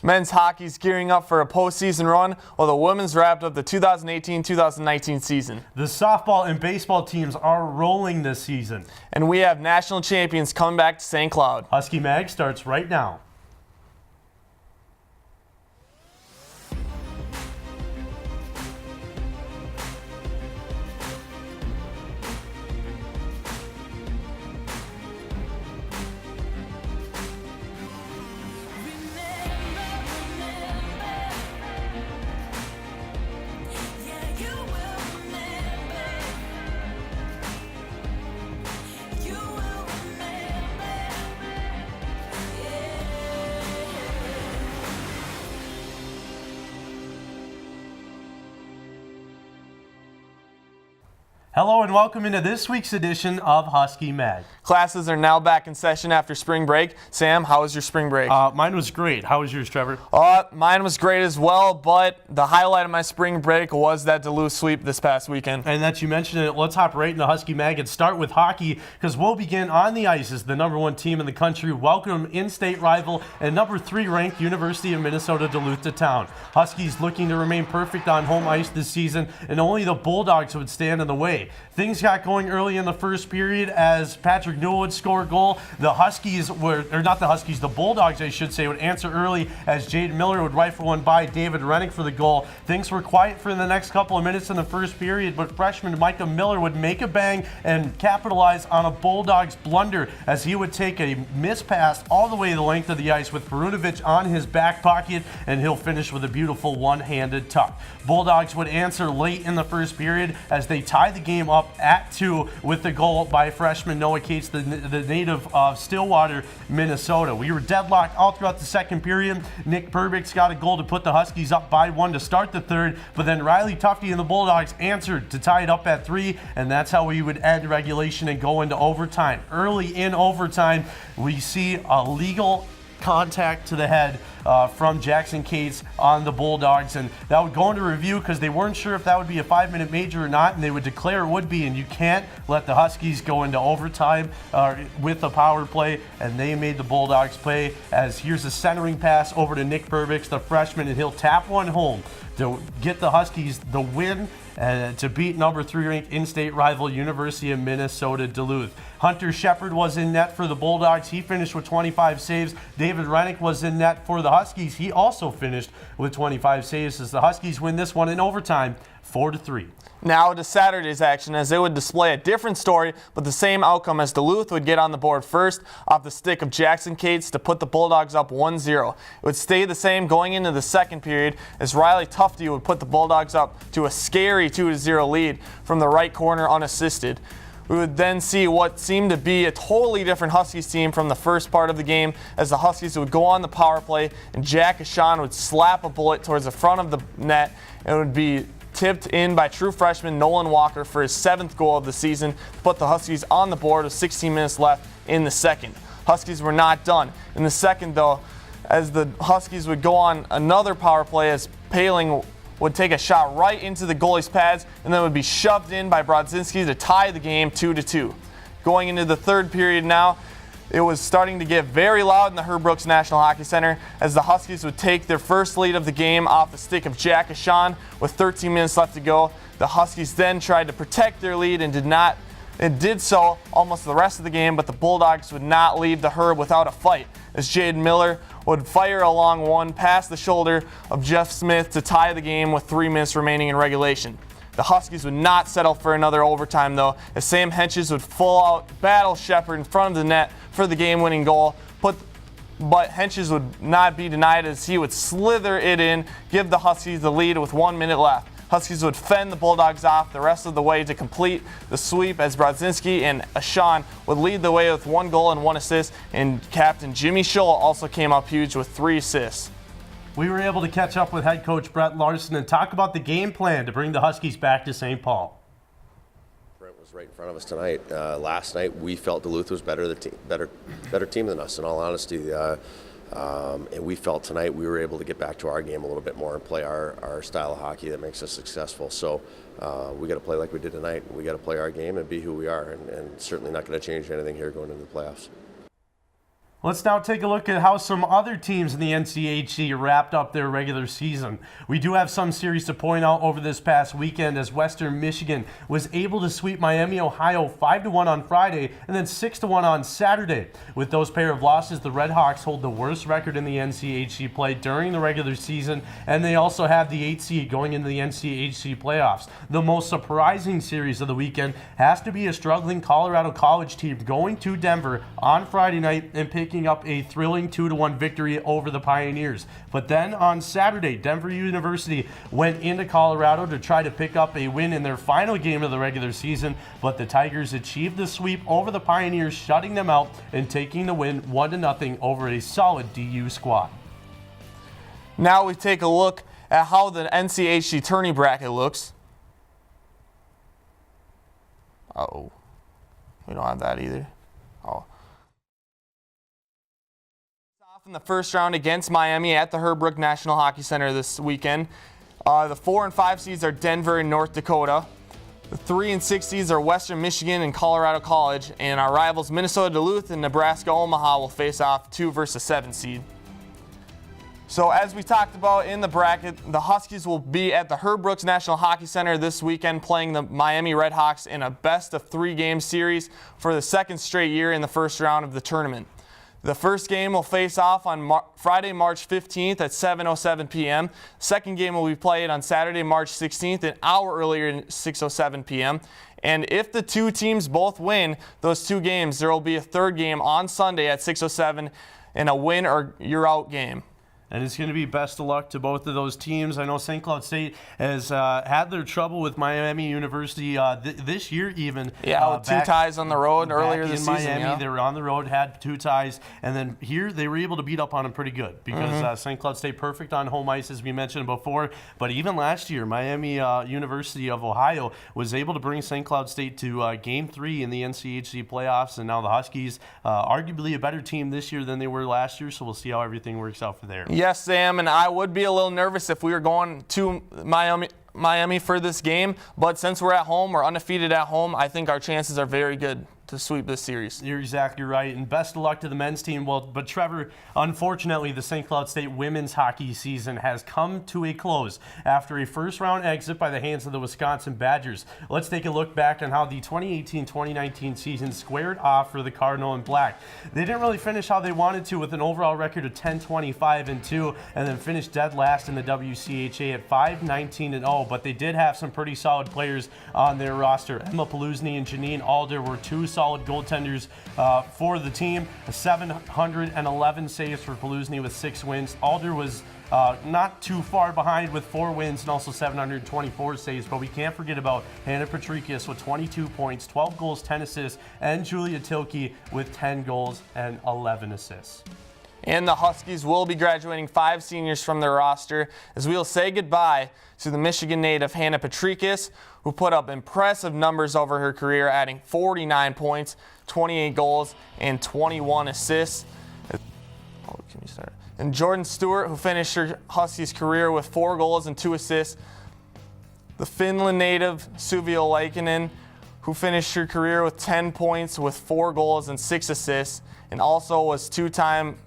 Men's hockey's gearing up for a postseason run, while the women's wrapped up the 2018-2019 season. The softball and baseball teams are rolling this season. And we have national champions coming back to St. Cloud. Husky Mag starts right now. Hello and welcome into this week's edition of Husky Mag. Classes are now back in session after spring break. Sam, how was your spring break? Mine was great. How was yours, Trevor? Mine was great as well, but the highlight of my spring break was that Duluth sweep this past weekend. And that you mentioned it, let's hop right into Husky Mag and start with hockey, because we'll begin on the ice as the #1 team in the country welcome in-state rival and #3 ranked University of Minnesota Duluth to town. Huskies looking to remain perfect on home ice this season, and only the Bulldogs would stand in the way. Things got going early in the first period as Patrick Newell would score a goal. The Huskies were, or not the Huskies, the Bulldogs, I should say, would answer early as Jaden Miller would rifle one by David Rennick for the goal. Things were quiet for the next couple of minutes in the first period, but freshman Micah Miller would make a bang and capitalize on a Bulldogs blunder as he would take a missed pass all the way the length of the ice with Perunovic on his back pocket, and he'll finish with a beautiful one-handed tuck. Bulldogs would answer late in the first period as they tie the game up at 2 with the goal by freshman Noah Cates, the native of Stillwater, Minnesota. We were deadlocked all throughout the second period. Nick Perbix got a goal to put the Huskies up by 1 to start the third, but then Riley Tufte and the Bulldogs answered to tie it up at 3, and that's how we would end regulation and go into overtime. Early in overtime, we see a legal contact to the head from Jackson Cates on the Bulldogs, and that would go into review because they weren't sure if that would be a 5-minute major or not, and they would declare it would be, and you can't let the Huskies go into overtime with the power play, and they made the Bulldogs play as here's a centering pass over to Nick Perbix, the freshman, and he'll tap one home to get the Huskies the win to beat #3 ranked in-state rival University of Minnesota Duluth. Hunter Shepard was in net for the Bulldogs. He finished with 25 saves. David Rennick was in net for the Huskies. He also finished with 25 saves as the Huskies win this one in overtime 4-3. Now to Saturday's action as they would display a different story, but the same outcome as Duluth would get on the board first off the stick of Jackson Cates to put the Bulldogs up 1-0. It would stay the same going into the second period as Riley Tufte would put the Bulldogs up to a scary 2-0 lead from the right corner unassisted. We would then see what seemed to be a totally different Huskies team from the first part of the game as the Huskies would go on the power play and Jack Ashawn would slap a bullet towards the front of the net and it would be tipped in by true freshman Nolan Walker for his 7th goal of the season to put the Huskies on the board with 16 minutes left in the second. Huskies were not done. In the second, though, as the Huskies would go on another power play as Paling would take a shot right into the goalie's pads and then would be shoved in by Brodzinski to tie the game 2-2. Going into the third period now, it was starting to get very loud in the Herb Brooks National Hockey Center as the Huskies would take their first lead of the game off the stick of Jack Ashawn with 13 minutes left to go. The Huskies then tried to protect their lead and did so almost the rest of the game, but the Bulldogs would not leave the Herb without a fight as Jaden Miller would fire a long one past the shoulder of Jeff Smith to tie the game with 3 minutes remaining in regulation. The Huskies would not settle for another overtime, though, as Sam Henches would full out battle Shepard in front of the net for the game-winning goal, but Henches would not be denied as he would slither it in, give the Huskies the lead with 1 minute left. Huskies would fend the Bulldogs off the rest of the way to complete the sweep as Brodzinski and Ashawn would lead the way with 1 goal and 1 assist, and captain Jimmy Scholl also came up huge with 3 assists. We were able to catch up with head coach Brett Larson and talk about the game plan to bring the Huskies back to St. Paul. Brent was right in front of us tonight. Last night we felt Duluth was better team than us, in all honesty. And we felt tonight we were able to get back to our game a little bit more and play our style of hockey that makes us successful. So we got to play like we did tonight. We got to play our game and be who we are, and certainly not going to change anything here going into the playoffs. Let's now take a look at how some other teams in the NCHC wrapped up their regular season. We do have some series to point out over this past weekend, as Western Michigan was able to sweep Miami, Ohio 5-1 on Friday and then 6-1 on Saturday. With those pair of losses, the Red Hawks hold the worst record in the NCHC play during the regular season, and they also have the 8th seed going into the NCHC playoffs. The most surprising series of the weekend has to be a struggling Colorado College team going to Denver on Friday night and picking up a thrilling 2-1 victory over the Pioneers. But then on Saturday, Denver University went into Colorado to try to pick up a win in their final game of the regular season, but the Tigers achieved the sweep over the Pioneers, shutting them out and taking the win 1-0 over a solid DU squad. Now we take a look at how the NCHC tourney bracket looks. Uh-oh. We don't have that either. Oh. In the first round against Miami at the Herbrook National Hockey Center this weekend. The 4 and 5 seeds are Denver and North Dakota. The 3 and 6 seeds are Western Michigan and Colorado College, and our rivals Minnesota Duluth and Nebraska Omaha will face off 2 versus 7 seed. So as we talked about in the bracket, the Huskies will be at the Herbrooks National Hockey Center this weekend playing the Miami Redhawks in a best-of-3 game series for the second straight year in the first round of the tournament. The first game will face off on Friday, March 15th at 7:07 p.m. Second game will be played on Saturday, March 16th, an hour earlier at 6:07 p.m. And if the two teams both win those two games, there will be a third game on Sunday at 6:07 in a win or you're out game. And it's going to be best of luck to both of those teams. I know St. Cloud State has had their trouble with Miami University this year even. Yeah, with 2 ties on the road earlier this season. Miami, yeah. They were on the road, had 2 ties, and then here they were able to beat up on them pretty good because St. Cloud State perfect on home ice, as we mentioned before. But even last year, Miami University of Ohio was able to bring St. Cloud State to Game 3 in the NCHC playoffs, and now the Huskies, arguably a better team this year than they were last year, so we'll see how everything works out for there. Yes, Sam, and I would be a little nervous if we were going to Miami for this game, but since we're at home, we're undefeated at home, I think our chances are very good to sweep this series. You're exactly right, and best of luck to the men's team. Well, but Trevor, unfortunately, the St. Cloud State women's hockey season has come to a close after a first-round exit by the hands of the Wisconsin Badgers. Let's take a look back on how the 2018-2019 season squared off for the Cardinal and Black. They didn't really finish how they wanted to, with an overall record of 10-25-2, and then finished dead last in the WCHA at 5-19-0, but they did have some pretty solid players on their roster. Emma Paluzny and Janine Alder were 2 solid goaltenders for the team. 711 saves for Paluzny with 6 wins. Alder was not too far behind with 4 wins and also 724 saves, but we can't forget about Hannah Patricius with 22 points, 12 goals, 10 assists, and Julia Tilke with 10 goals and 11 assists. And the Huskies will be graduating 5 seniors from their roster, as we'll say goodbye to the Michigan native Hannah Patricius, who put up impressive numbers over her career, adding 49 points, 28 goals, and 21 assists. And Jordan Stewart, who finished her Huskies career with 4 goals and 2 assists. The Finland native Suvio Laikinen, who finished her career with 10 points with 4 goals and 6 assists, and also was 2-time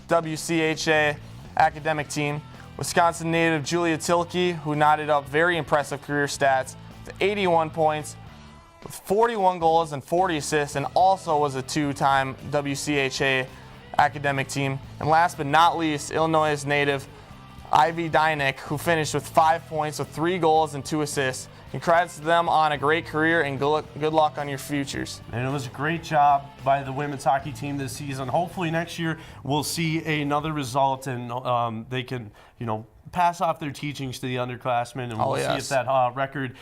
WCHA academic team. Wisconsin native Julia Tilke, who knotted up very impressive career stats with 81 points, with 41 goals and 40 assists, and also was a 2-time WCHA academic team. And last but not least, Illinois native Ivy Dynick, who finished with 5 points with 3 goals and 2 assists. Congrats to them on a great career, and good luck on your futures. And it was a great job by the women's hockey team this season. Hopefully next year we'll see another result, and they can, pass off their teachings to the underclassmen, and we'll see if that record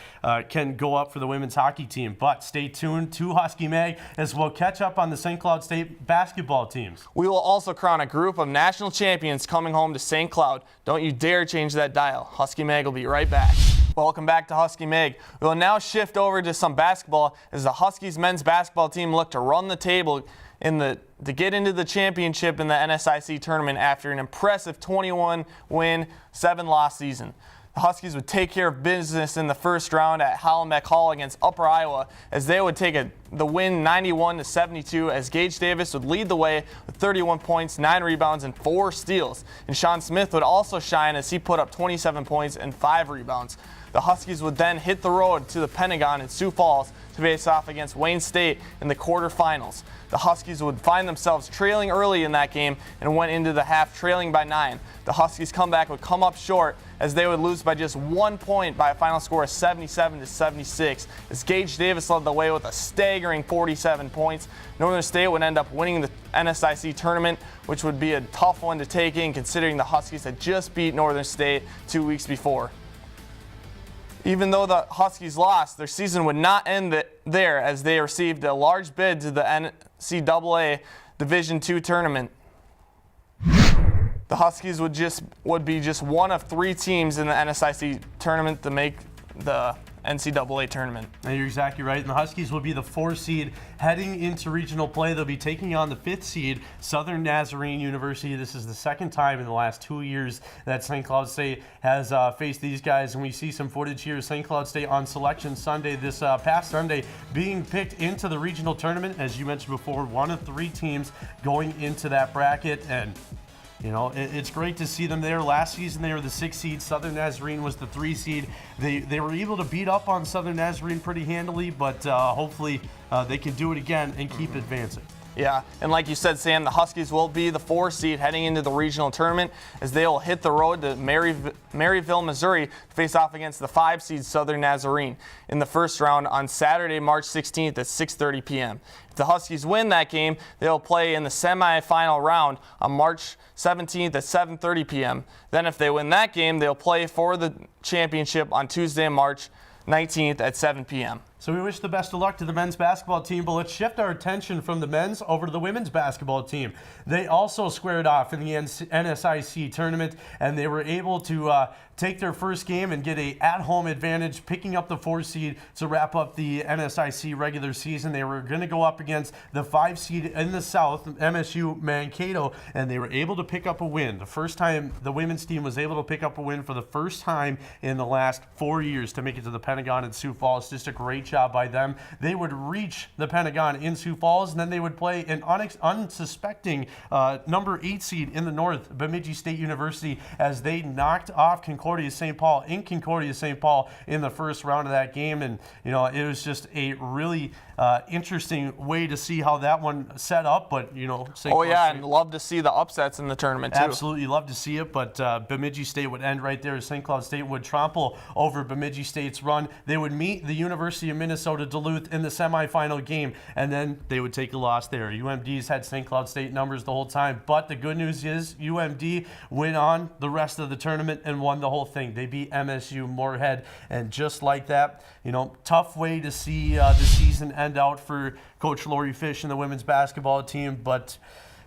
can go up for the women's hockey team. But stay tuned to Husky Mag as we'll catch up on the St. Cloud State basketball teams. We will also crown a group of national champions coming home to St. Cloud. Don't you dare change that dial. Husky Mag will be right back. Welcome back to Husky Mag. We will now shift over to some basketball as the Huskies men's basketball team look to run the table to get into the championship in the NSIC tournament after an impressive 21-win, 7-loss season. The Huskies would take care of business in the first round at Hollenbeck Hall against Upper Iowa, as they would take the win 91-72, as Gage Davis would lead the way with 31 points, 9 rebounds, and 4 steals. And Sean Smith would also shine as he put up 27 points and 5 rebounds. The Huskies would then hit the road to the Pentagon in Sioux Falls to face off against Wayne State in the quarterfinals. The Huskies would find themselves trailing early in that game and went into the half trailing by 9. The Huskies' comeback would come up short as they would lose by just 1 point by a final score of 77-76, as Gage Davis led the way with a staggering 47 points. Northern State would end up winning the NSIC tournament, which would be a tough one to take in considering the Huskies had just beat Northern State 2 weeks before. Even though the Huskies lost, their season would not end there, as they received a large bid to the NCAA Division II tournament. The Huskies would be just one of 3 teams in the NSIC tournament to make the NCAA tournament. And you're exactly right. And the Huskies will be the 4th seed heading into regional play. They'll be taking on the 5th seed, Southern Nazarene University. This is the 2nd time in the last 2 years that St. Cloud State has faced these guys. And we see some footage here. St. Cloud State on Selection Sunday, this past Sunday, being picked into the regional tournament. As you mentioned before, one of 3 teams going into that bracket. And you know, it's great to see them there. Last season, they were the 6th seed. Southern Nazarene was the 3 seed. They were able to beat up on Southern Nazarene pretty handily, but hopefully they can do it again and keep advancing. Yeah, and like you said, Sam, the Huskies will be the 4 seed heading into the regional tournament, as they will hit the road to Maryville, Missouri, to face off against the 5 seed Southern Nazarene in the first round on Saturday, March 16th at 6:30 p.m. If the Huskies win that game, they'll play in the semifinal round on March 17th at 7:30 p.m. Then if they win that game, they'll play for the championship on Tuesday, March 19th at 7 p.m. So we wish the best of luck to the men's basketball team, but let's shift our attention from the men's over to the women's basketball team. They also squared off in the NSIC tournament, and they were able to take their first game and get a at-home advantage, picking up the 4 seed to wrap up the NSIC regular season. They were going to go up against the 5 seed in the South, MSU Mankato, and they were able to pick up a win. The first time the women's team was able to pick up a win for the first time in the last 4 years to make it to the Pentagon in Sioux Falls. Just a great job by them. They would reach the Pentagon in Sioux Falls, and then they would play an unsuspecting number 8 seed in the North, Bemidji State University, as they knocked off Concordia St. Paul in Concordia St. Paul in the first round of that game. And you know, it was just a really interesting way to see how that one set up. But you know, and love to see the upsets in the tournament too. Absolutely love to see it. But Bemidji State would end right there. St. Cloud State would trample over Bemidji State's run. They would meet the University of Minnesota Duluth in the semifinal game, and then they would take a loss there. UMD's had St. Cloud State numbers the whole time, but the good news is UMD went on the rest of the tournament and won the whole thing. They beat MSU Moorhead, and just like that, you know, tough way to see the season end out for Coach Lori Fish and the women's basketball team, but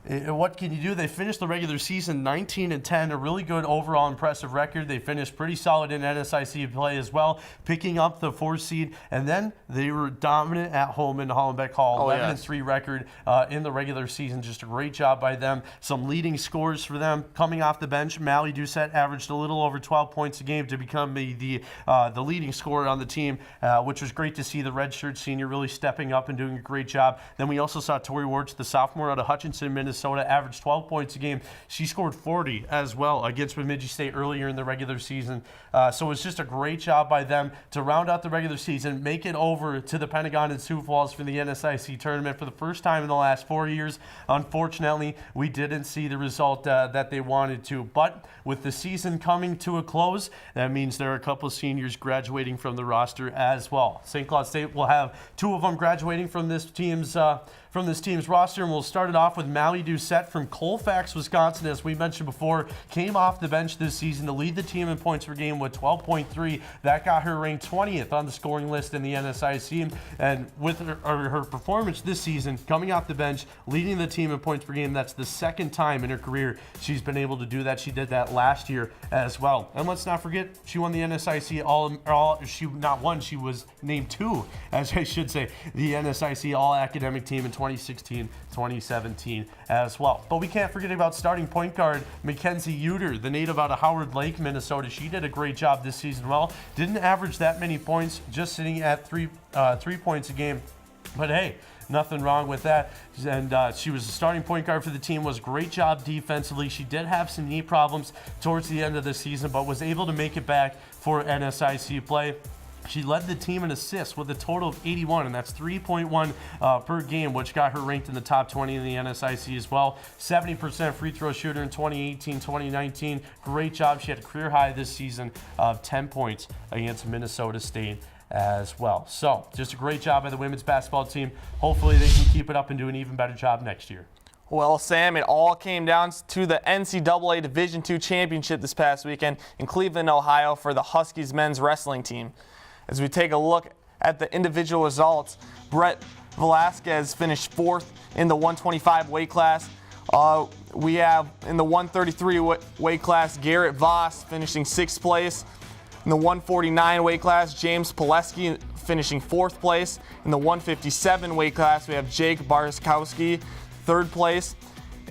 what can you do? They finished the regular season 19-10, a really good overall impressive record. They finished pretty solid in NSIC play as well, picking up the 4 seed, and then they were dominant at home in Hollenbeck Hall, 11-3 record in the regular season. Just a great job by them. Some leading scores for them coming off the bench. Mally Doucette averaged a little over 12 points a game to become the leading scorer on the team, which was great to see the redshirt senior really stepping up and doing a great job. Then we also saw Tori Warts, the sophomore out of Hutchinson, Minnesota, averaged 12 points a game. She scored 40 as well against Bemidji State earlier in the regular season. So it's just a great job by them to round out the regular season, make it over to the Pentagon in Sioux Falls for the NSIC tournament for the first time in the last 4 years. Unfortunately, we didn't see the result that they wanted to. But with the season coming to a close, that means there are a couple of seniors graduating from the roster as well. St. Cloud State will have 2 of them graduating from this team's roster, and we'll start it off with Mally Doucette from Colfax, Wisconsin. As we mentioned before, came off the bench this season to lead the team in points per game with 12.3. That got her ranked 20th on the scoring list in the NSIC, and with her performance this season, coming off the bench, leading the team in points per game, that's the 2nd time in her career she's been able to do that. She did that last year as well. And let's not forget, she won the NSIC she was named 2, as I should say, the NSIC All-Academic Team in 2016 2017 as well. But we can't forget about starting point guard Mackenzie Uter, the native out of Howard Lake, Minnesota. She did a great job this season. Well, didn't average that many points, just sitting at 3 points a game. But hey, nothing wrong with that. And she was the starting point guard for the team, was a great job defensively. She did have some knee problems towards the end of the season, but was able to make it back for NSIC play. She led the team in assists with a total of 81, and that's 3.1 per game, which got her ranked in the top 20 in the NSIC as well. 70% free throw shooter in 2018-2019. Great job. She had a career high this season of 10 points against Minnesota State as well. So just a great job by the women's basketball team. Hopefully they can keep it up and do an even better job next year. Well, Sam, it all came down to the NCAA Division II Championship this past weekend in Cleveland, Ohio for the Huskies men's wrestling team. As we take a look at the individual results, Brett Velasquez finished 4th in the 125 weight class. We have in the 133 weight class, Garrett Voss finishing 6th place. In the 149 weight class, James Pileski finishing 4th place. In the 157 weight class, we have Jake Barskowski, 3rd place.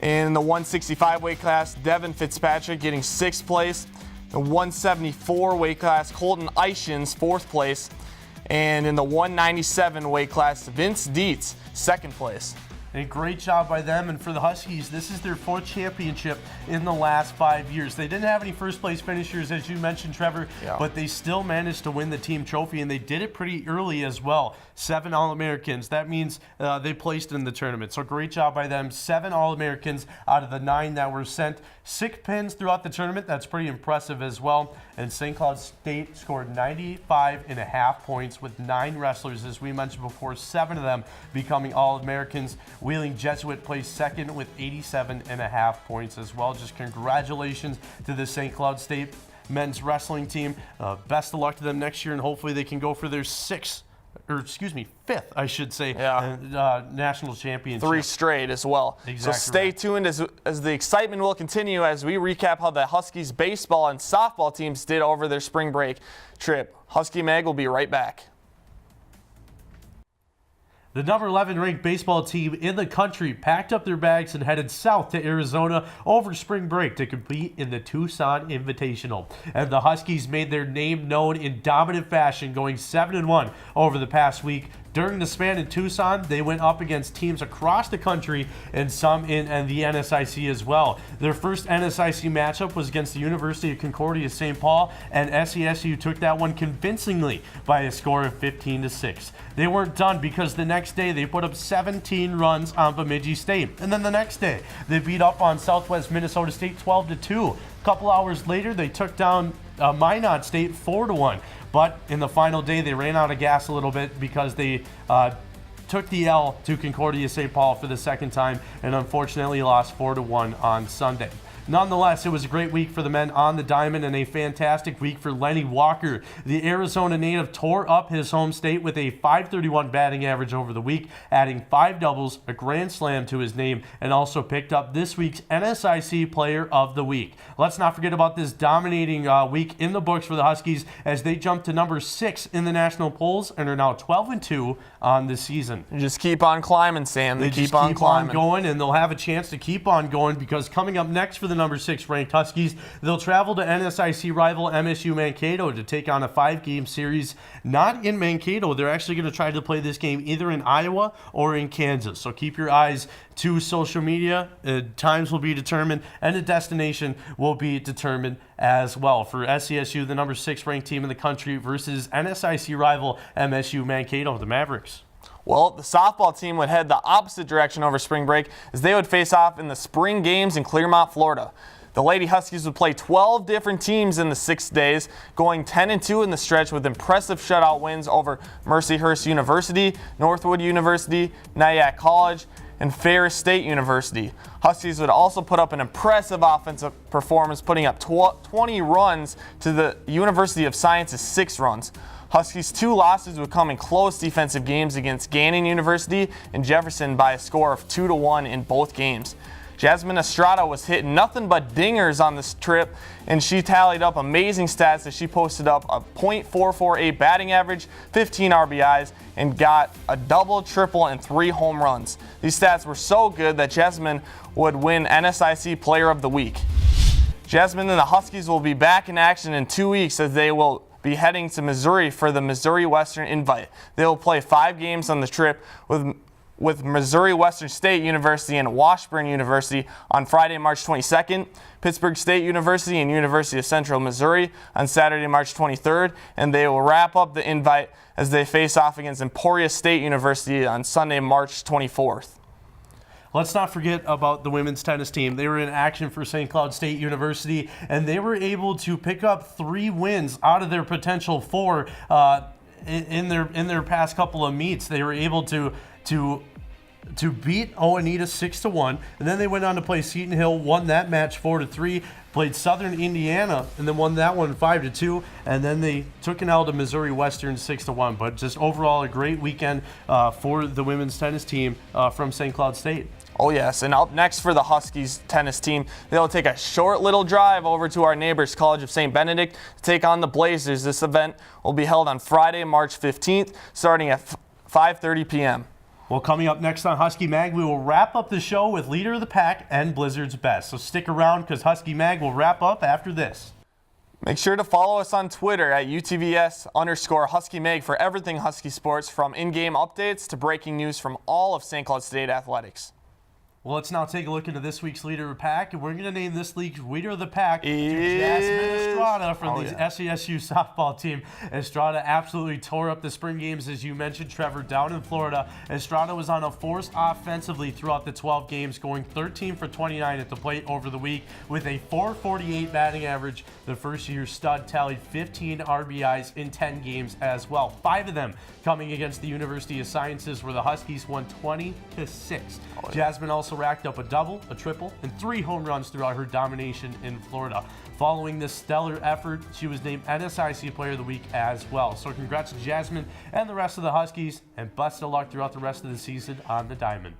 In the 165 weight class, Devin Fitzpatrick getting 6th place. The 174 weight class, Colton Eichens, 4th place. And in the 197 weight class, Vince Dietz, 2nd place. A great job by them, and for the Huskies, this is their 4th championship in the last 5 years. They didn't have any first-place finishers, as you mentioned, Trevor, but they still managed to win the team trophy, and they did it pretty early as well. 7 All-Americans. That means they placed in the tournament. So great job by them. 7 All-Americans out of the 9 that were sent. 6 pins throughout the tournament. That's pretty impressive as well. And St. Cloud State scored 95.5 points with 9 wrestlers, as we mentioned before, 7 of them becoming All-Americans. Wheeling Jesuit placed 2nd with 87.5 points as well. Just congratulations to the St. Cloud State men's wrestling team. Best of luck to them next year, and hopefully they can go for their 5th, I should say, national championship. 3 straight as well. Exactly. So stay tuned as the excitement will continue as we recap how the Huskies baseball and softball teams did over their spring break trip. Husky Mag will be right back. The number 11 ranked baseball team in the country packed up their bags and headed south to Arizona over spring break to compete in the Tucson Invitational. And the Huskies made their name known in dominant fashion, going 7-1 over the past week. During the span in Tucson, they went up against teams across the country and some in the NSIC as well. Their first NSIC matchup was against the University of Concordia St. Paul, and SESU took that one convincingly by a score of 15-6. They weren't done because the next day they put up 17 runs on Bemidji State. And then the next day, they beat up on Southwest Minnesota State 12-2. A couple hours later, they took down Minot State 4-1. But in the final day, they ran out of gas a little bit because they took the L to Concordia St. Paul for the second time and unfortunately lost 4-1 on Sunday. Nonetheless, it was a great week for the men on the diamond and a fantastic week for Lenny Walker. The Arizona native tore up his home state with a .531 batting average over the week, adding 5 doubles, a grand slam to his name, and also picked up this week's NSIC Player of the Week. Let's not forget about this dominating week in the books for the Huskies as they jumped to number 6 in the national polls and are now 12-2 on the season. You just keep on climbing, Sam. They keep on climbing. Going, and they'll have a chance to keep on going because coming up next for the number 6 ranked Huskies, they'll travel to NSIC rival MSU Mankato to take on a 5-game series. Not in Mankato. They're actually going to try to play this game either in Iowa or in Kansas. So keep your eyes to social media. Times will be determined, and the destination will be determined as well. For SCSU, the number 6 ranked team in the country versus NSIC rival MSU Mankato, the Mavericks. Well, the softball team would head the opposite direction over spring break as they would face off in the spring games in Clearmont, Florida. The Lady Huskies would play 12 different teams in the 6 days, going 10-2 in the stretch with impressive shutout wins over Mercyhurst University, Northwood University, Nyack College, and Ferris State University. Huskies would also put up an impressive offensive performance, putting up 20 runs to the University of Science's 6 runs. Huskies' 2 losses would come in close defensive games against Gannon University and Jefferson by a score of 2-1 in both games. Jasmine Estrada was hitting nothing but dingers on this trip, and she tallied up amazing stats as she posted up a .448 batting average, 15 RBIs, and got a double, triple, and 3 home runs. These stats were so good that Jasmine would win NSIC Player of the Week. Jasmine and the Huskies will be back in action in 2 weeks as they will be heading to Missouri for the Missouri Western Invite. They will play 5 games on the trip with Missouri Western State University and Washburn University on Friday, March 22nd, Pittsburgh State University and University of Central Missouri on Saturday, March 23rd, and they will wrap up the invite as they face off against Emporia State University on Sunday, March 24th. Let's not forget about the women's tennis team. They were in action for St. Cloud State University, and they were able to pick up 3 wins out of their potential 4 in their past couple of meets. They were able to beat Oneida 6-1, and then they went on to play Seton Hill, won that match 4-3, played Southern Indiana, and then won that one 5-2, and then they took an L to Missouri Western 6-1. But just overall a great weekend for the women's tennis team from St. Cloud State. Oh yes, and up next for the Huskies tennis team, they'll take a short little drive over to our neighbors, College of St. Benedict, to take on the Blazers. This event will be held on Friday, March 15th, starting at 5:30 p.m. Well, coming up next on Husky Mag, we will wrap up the show with Leader of the Pack and Blizzard's Best. So stick around because Husky Mag will wrap up after this. Make sure to follow us on Twitter at UTVS_Husky Mag for everything Husky sports, from in-game updates to breaking news from all of St. Cloud State athletics. Well, let's now take a look into this week's Leader of the Pack, and we're going to name this league's Leader of the Pack to Jasmine Estrada from the SESU softball team. Estrada absolutely tore up the spring games, as you mentioned, Trevor, down in Florida. Estrada was on a force offensively throughout the 12 games, going 13 for 29 at the plate over the week with a .448 batting average. The first-year stud tallied 15 RBIs in 10 games as well, 5 of them coming against the University of Sciences, where the Huskies won 20-6. Jasmine also racked up a double, a triple, and 3 home runs throughout her domination in Florida. Following this stellar effort, she was named NSIC Player of the Week as well. So congrats to Jasmine and the rest of the Huskies, and best of luck throughout the rest of the season on the diamond.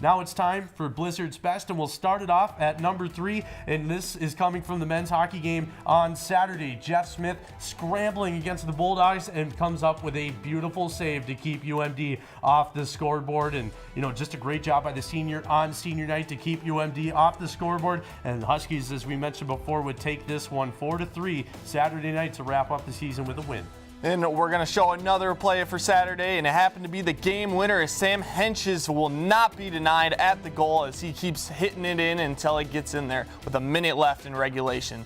Now it's time for Blizzard's Best, and we'll start it off at number 3, and this is coming from the men's hockey game on Saturday. Jeff Smith scrambling against the Bulldogs and comes up with a beautiful save to keep UMD off the scoreboard, and just a great job by the senior on senior night to keep UMD off the scoreboard. And the Huskies, as we mentioned before, would take this one 4-3 Saturday night to wrap up the season with a win. And we're going to show another play for Saturday, and it happened to be the game winner, as Sam Henches will not be denied at the goal as he keeps hitting it in until it gets in there with a minute left in regulation.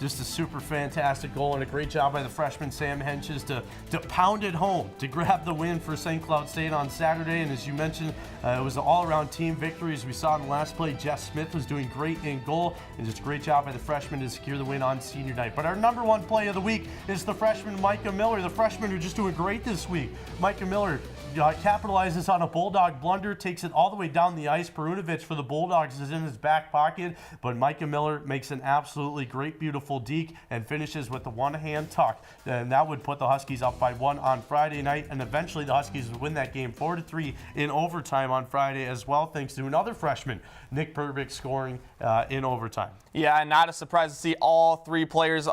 Just a super fantastic goal, and a great job by the freshman Sam Henches to pound it home to grab the win for St. Cloud State on Saturday. And as you mentioned, it was an all-around team victory. As we saw in the last play, Jeff Smith was doing great in goal, and just a great job by the freshman to secure the win on senior night. But our number 1 play of the week is the freshman Micah Miller, the freshman who's just doing great this week. Micah Miller capitalizes on a Bulldog blunder, takes it all the way down the ice. Perunovic for the Bulldogs is in his back pocket, but Micah Miller makes an absolutely great, beautiful deke and finishes with the one-hand tuck. And that would put the Huskies up by 1 on Friday night, and eventually the Huskies would win that game 4-3 in overtime on Friday as well, thanks to another freshman, Nick Pervik, scoring in overtime. Yeah, and not a surprise to see all 3 players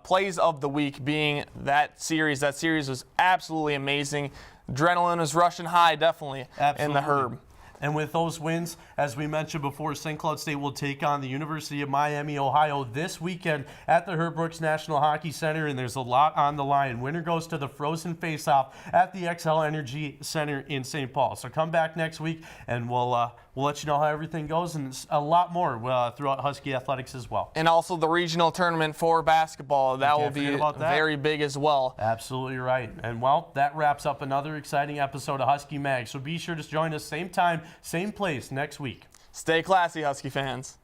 plays of the week being that series. That series was absolutely amazing. Adrenaline was rushing high, definitely, in the Herb. And with those wins, as we mentioned before, St. Cloud State will take on the University of Miami, Ohio this weekend at the Herb Brooks National Hockey Center, and there's a lot on the line. Winner goes to the Frozen Face-Off at the XL Energy Center in St. Paul. So come back next week, and we'll let you know how everything goes, and a lot more throughout Husky Athletics as well. And also the regional tournament for basketball. That will be very big as well. Absolutely right. And, well, that wraps up another exciting episode of Husky Mag. So be sure to join us same time, same place next week. Stay classy, Husky fans.